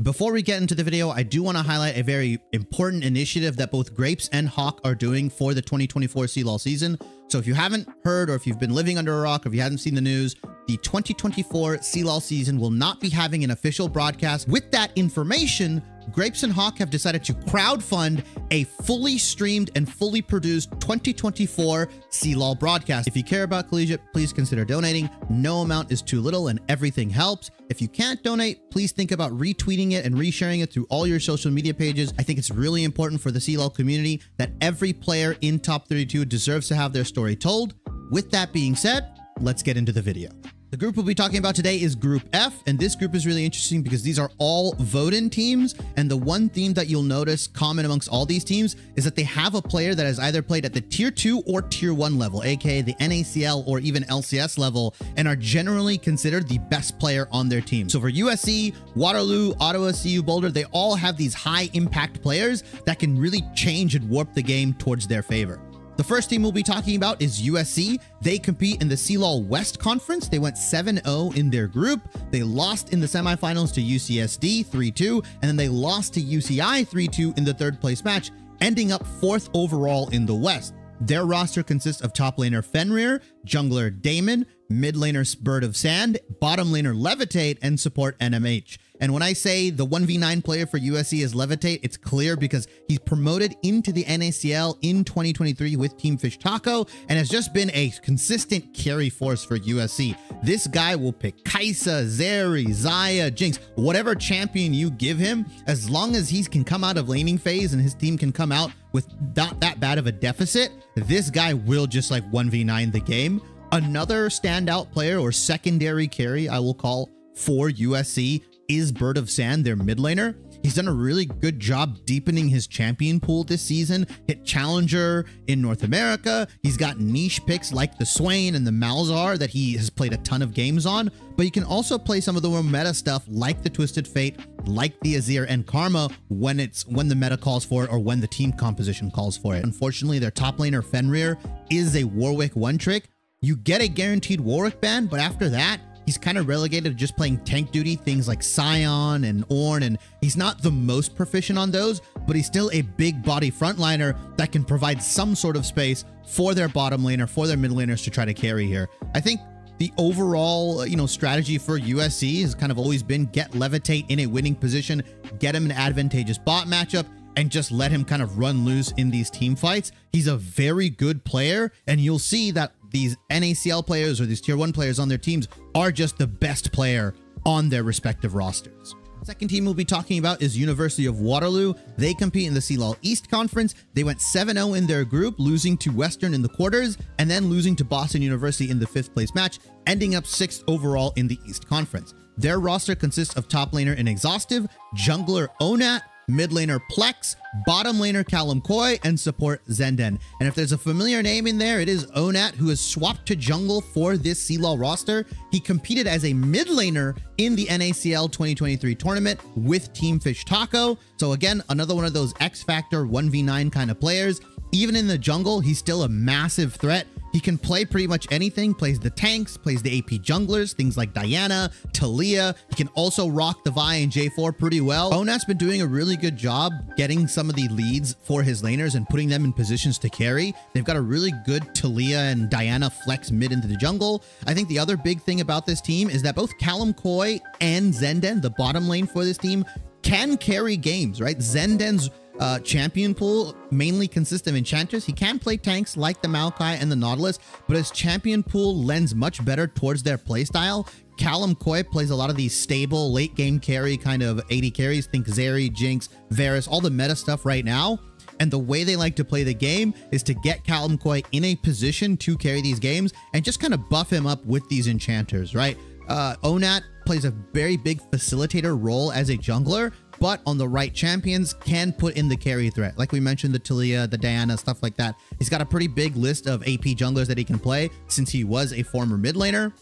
Before we get into the video, I do want to highlight a very important initiative that both Grapes and Hawk are doing for the 2024 CLOL season. So if you haven't heard, or if you've been living under a rock, or if you haven't seen the news, the 2024 CLOL season will not be having an official broadcast. With that information, Grapes and Hawk have decided to crowdfund a fully streamed and fully produced 2024 CLOL broadcast. If you care about collegiate, please consider donating. No amount is too little and everything helps. If you can't donate, please think about retweeting it and resharing it through all your social media pages. I think it's really important for the CLOL community that every player in Top 32 deserves to have their story told. With that being said, let's get into the video. The group we'll be talking about today is Group F, and this group is really interesting because these are all vote-in teams, and the one theme that you'll notice common amongst all these teams is that they have a player that has either played at the Tier 2 or Tier 1 level, aka the NACL or even LCS level, and are generally considered the best player on their team. So for USC, Waterloo, Ottawa, CU, Boulder, they all have these high-impact players that can really change and warp the game towards their favor. The first team we'll be talking about is USC. They compete in the CLOL West Conference. They went 7-0 in their group. They lost in the semifinals to UCSD 3-2, and then they lost to UCI 3-2 in the third place match, ending up 4th overall in the West. Their roster consists of top laner Fenrir, jungler Damon, mid laner Bird of Sand, bottom laner Levitate, and support NMH. And when I say the 1v9 player for USC is Levitate, it's clear because he's promoted into the NACL in 2023 with Team Fish Taco and has just been a consistent carry force for USC. This guy will pick Kai'Sa, Zeri, Xayah, Jinx, whatever champion you give him, as long as he can come out of laning phase and his team can come out with not that bad of a deficit, this guy will just like 1v9 the game. Another standout player or secondary carry, I will call, for USC is Bird of Sand, their mid laner. He's done a really good job deepening his champion pool this season. Hit Challenger in North America. He's got niche picks like the Swain and the Malzahar that he has played a ton of games on, but he can also play some of the more meta stuff like the Twisted Fate, like the Azir and Karma when the meta calls for it or when the team composition calls for it. Unfortunately, their top laner Fenrir is a Warwick one-trick. You get a guaranteed Warwick ban, but after that, he's kind of relegated to just playing tank duty, things like Scion and Ornn, and he's not the most proficient on those, but he's still a big body frontliner that can provide some sort of space for their bottom laner, for their mid laners to try to carry here. I think the overall, strategy for USC has kind of always been get Levitate in a winning position, get him an advantageous bot matchup, and just let him kind of run loose in these team fights. He's a very good player, and you'll see that these NACL players or these Tier 1 players on their teams are just the best player on their respective rosters. Second team we'll be talking about is University of Waterloo. They compete in the CLOL East Conference. They went 7-0 in their group, losing to Western in the quarters, and then losing to Boston University in the 5th place match, ending up 6th overall in the East Conference. Their roster consists of top laner Inexhaustive, jungler Onat, mid laner Plex, bottom laner Callum Coy, and support Zenden. And if there's a familiar name in there, it is Onat, who has swapped to jungle for this CLOL roster. He competed as a mid laner in the NACL 2023 tournament with Team Fish Taco. So again, another one of those X Factor 1v9 kind of players. Even in the jungle, he's still a massive threat. He can play pretty much anything, plays the tanks, plays the AP junglers, things like Diana, Talia. He can also rock the Vi and J4 pretty well. Onat's been doing a really good job getting some of the leads for his laners and putting them in positions to carry. They've got a really good Talia and Diana flex mid into the jungle. I think the other big thing about this team is that both Callum Coy and Zenden, the bottom lane for this team, can carry games, right? Zenden's champion pool mainly consists of enchanters. He can play tanks like the Maokai and the Nautilus, but his champion pool lends much better towards their playstyle. Callum Coy plays a lot of these stable late game carry kind of 80 carries. Think Zeri, Jinx, Varus, all the meta stuff right now. And the way they like to play the game is to get Callum Coy in a position to carry these games and just kind of buff him up with these enchanters, right? Onat plays a very big facilitator role as a jungler, but on the right champions can put in the carry threat. Like we mentioned, the Talia, the Diana, stuff like that. He's got a pretty big list of AP junglers that he can play since he was a former mid laner.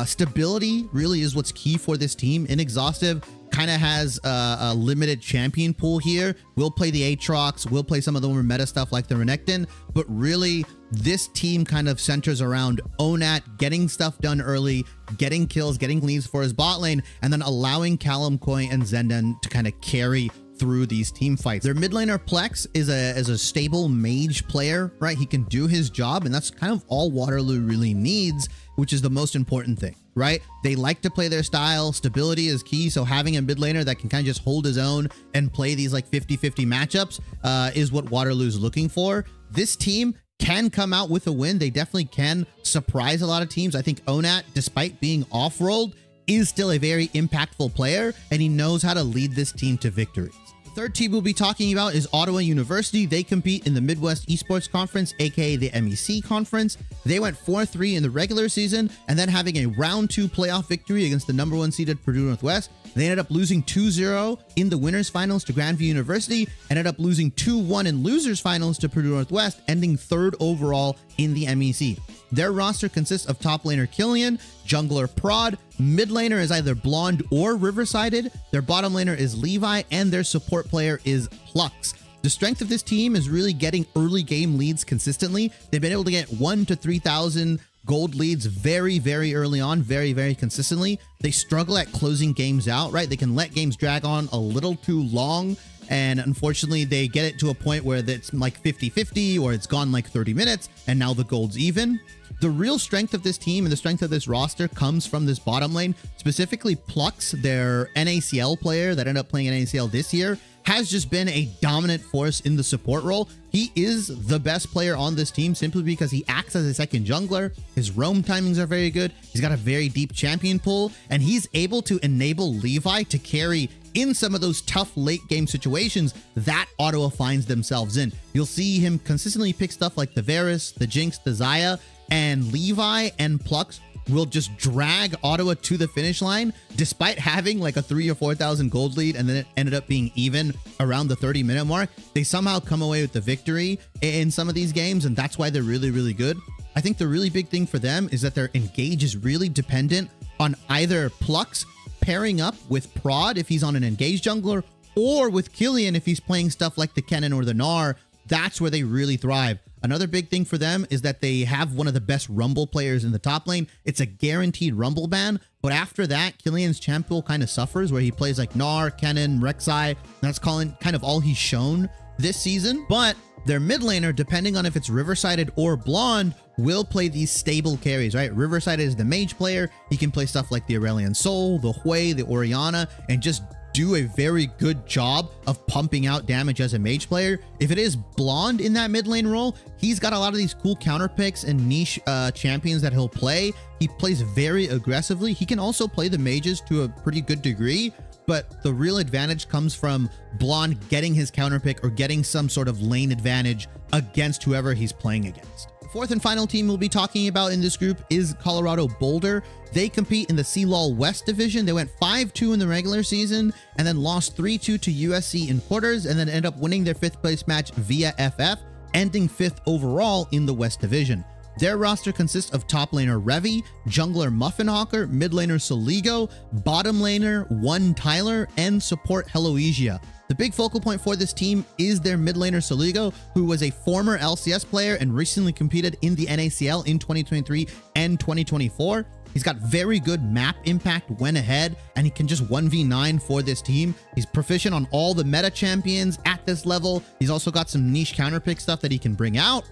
Stability really is what's key for this team. Inexhaustive kind of has a limited champion pool here. We'll play the Aatrox, we'll play some of the more meta stuff like the Renekton, but really this team kind of centers around Onat getting stuff done early, getting kills, getting leads for his bot lane, and then allowing Callum, Koi, and Zenden to kind of carry through these team fights. Their mid laner Plex is a stable mage player, right? He can do his job, and that's kind of all Waterloo really needs, which is the most important thing, right? They like to play their style. Stability is key. So having a mid laner that can kind of just hold his own and play these like 50-50 matchups is what Waterloo's looking for. This team can come out with a win. They definitely can surprise a lot of teams. I think Onat, despite being off-rolled, is still a very impactful player, and he knows how to lead this team to victories. Third team we'll be talking about is Ottawa University. They compete in the Midwest Esports Conference, aka the MEC Conference. They went 4-3 in the regular season, and then having a round 2 playoff victory against the number 1 seeded Purdue Northwest. They ended up losing 2-0 in the winners finals to Grandview University, ended up losing 2-1 in losers finals to Purdue Northwest, ending 3rd overall in the MEC. Their roster consists of top laner Killian, jungler Prod, mid laner is either Blonde or Riversided, their bottom laner is Levi, and their support player is Plux. The strength of this team is really getting early game leads consistently. They've been able to get 1,000 to 3,000 gold leads very, very early on, very, very consistently. They struggle at closing games out, right? They can let games drag on a little too long, and unfortunately they get it to a point where it's like 50-50 or it's gone like 30 minutes and now the gold's even. The real strength of this team and the strength of this roster comes from this bottom lane, specifically Plux, their NACL player that ended up playing NACL this year, has just been a dominant force in the support role. He is the best player on this team simply because he acts as a second jungler. His roam timings are very good. He's got a very deep champion pool, and he's able to enable Levi to carry in some of those tough late game situations that Ottawa finds themselves in. You'll see him consistently pick stuff like the Varus, the Jinx, the Xayah, and Levi and Plux will just drag Ottawa to the finish line despite having like a 3,000 or 4,000 gold lead, and then it ended up being even around the 30-minute mark. They somehow come away with the victory in some of these games, and that's why they're really, really good. I think the really big thing for them is that their engage is really dependent on either Plux pairing up with Prod if he's on an engaged jungler, or with Killian if he's playing stuff like the Kennen or the Gnar. That's where they really thrive. Another big thing for them is that they have one of the best Rumble players in the top lane. It's a guaranteed Rumble ban, but after that, Killian's champ pool kind of suffers where he plays like Gnar, Kennen, Rek'Sai. That's kind of all he's shown this season. But their mid laner, depending on if it's Riversided or Blonde, will play these stable carries, right? Riversided is the mage player. He can play stuff like the Aurelion Sol, the Hui, the Orianna, and just do a very good job of pumping out damage as a mage player. If it is Blonde in that mid lane role, he's got a lot of these cool counter picks and niche champions that he'll play. He plays very aggressively. He can also play the mages to a pretty good degree, but the real advantage comes from Blonde getting his counter pick or getting some sort of lane advantage against whoever he's playing against. Fourth and final team we'll be talking about in this group is Colorado Boulder. They compete in the CLOL West Division. They went 5-2 in the regular season and then lost 3-2 to USC in quarters, and then ended up winning their 5th place match via FF, ending 5th overall in the West Division. Their roster consists of top laner Revi, jungler Muffinhawker, mid laner Soligo, bottom laner One Tyler, and support Heloisia. The big focal point for this team is their mid laner Soligo, who was a former LCS player and recently competed in the NACL in 2023 and 2024. He's got very good map impact when ahead, and he can just 1v9 for this team. He's proficient on all the meta champions at this level. He's also got some niche counterpick stuff that he can bring out.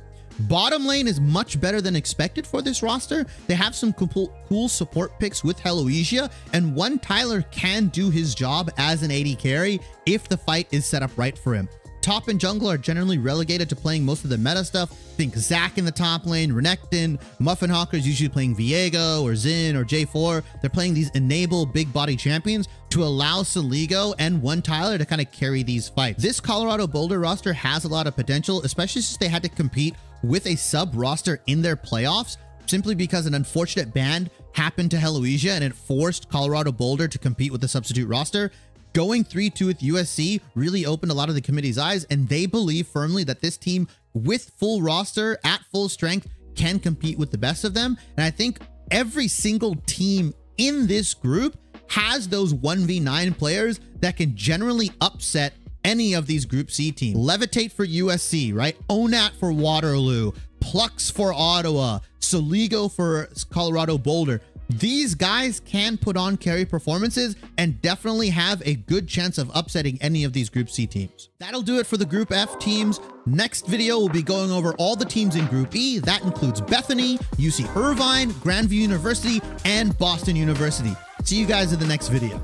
Bottom lane is much better than expected for this roster. They have some cool support picks with Heloisia, and One Tyler can do his job as an AD carry if the fight is set up right for him. Top and jungle are generally relegated to playing most of the meta stuff. Think Zac in the top lane, Renekton, Muffinhawker is usually playing Viego or Xin or J4. They're playing these enable big body champions to allow Soligo and One Tyler to kind of carry these fights. This Colorado Boulder roster has a lot of potential, especially since they had to compete with a sub roster in their playoffs, simply because an unfortunate ban happened to Heloisia and it forced Colorado Boulder to compete with the substitute roster. Going 3-2 with USC really opened a lot of the committee's eyes, and they believe firmly that this team with full roster at full strength can compete with the best of them. And I think every single team in this group has those 1v9 players that can generally upset any of these Group C teams. Levitate for USC, right? Onat for Waterloo, Plux for Ottawa, Soligo for Colorado Boulder. These guys can put on carry performances and definitely have a good chance of upsetting any of these Group C teams. That'll do it for the Group F teams. Next video, we'll be going over all the teams in Group E. That includes Bethany, UC Irvine, Grandview University, and Boston University. See you guys in the next video.